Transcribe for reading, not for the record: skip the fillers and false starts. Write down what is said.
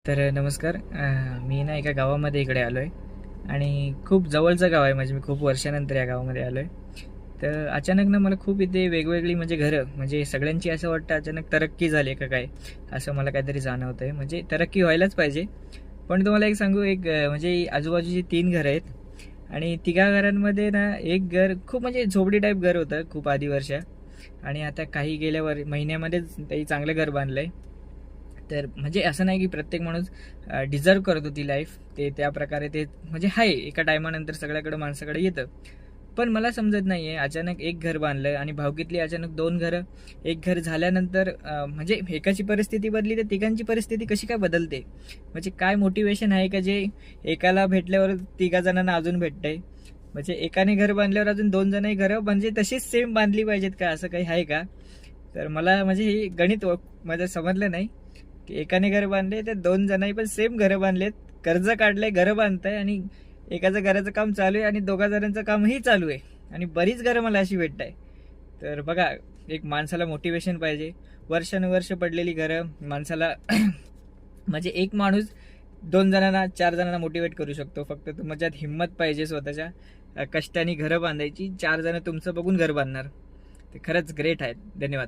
तर नमस्कार. मी ना एका गावामध्ये इकडे आलो आहे आणि खूप जवळचं गाव आहे. म्हणजे मी खूप वर्षानंतर या गावामध्ये आलो आहे. तर अचानक ना मला खूप इथे वेगवेगळी म्हणजे घरं, म्हणजे सगळ्यांची असं वाटतं अचानक तरक्की झाली का काय, असं मला काहीतरी जाणवतं आहे. म्हणजे तरक्की व्हायलाच पाहिजे. पण तुम्हाला एक सांगू, म्हणजे आजूबाजूची 3 घरं आहेत आणि तिघा घरांमध्ये ना एक घर खूप म्हणजे झोपडी टाईप घर होतं खूप आधी वर्षा, आणि आता काही गेल्या महिन्यामध्येच ते चांगलं घर बांधलं आहे. तर म्हणजे असं नाही की प्रत्येक माणूस डिझर्व करतो ती लाईफ, ते त्या प्रकारे ते म्हणजे आहे एका टायमानंतर सगळ्याकडे माणसाकडे येतं. पण मला समजत नाही आहे, अचानक एक घर बांधलं आणि भावकीतली अचानक 2 घरं. एक घर झाल्यानंतर म्हणजे एकाची परिस्थिती बदली तर तिघांची परिस्थिती कशी काय बदलते? म्हणजे काय मोटिवेशन आहे का जे एकाला भेटल्यावर तिघा जणांना अजून भेटतंय? म्हणजे एकाने घर बांधल्यावर अजून 2 जणही घरं म्हणजे तशीच सेम बांधली पाहिजेत का, असं काही आहे का? तर मला म्हणजे हे गणित माझं समजलं नाही की एकाने घर बांधले तर 2 जणांनी पण सेम घरं बांधलेत, कर्ज काढलंय, घरं बांधताय, आणि एकाचं घराचं काम चालू आहे आणि दोघा जणांचं कामही चालू आहे आणि बरीच घरं मला अशी भेटत आहे. तर बघा, एक माणसाला मोटिवेशन पाहिजे. वर्षानुवर्ष पडलेली घरं माणसाला म्हणजे एक माणूस 2 जणांना 4 जणांना मोटिवेट करू शकतो. फक्त तुमच्यात हिंमत पाहिजे स्वतःच्या कष्टाने घरं बांधायची. 4 जण तुमचं बघून घर बांधणार. ते खरंच ग्रेट आहेत. धन्यवाद.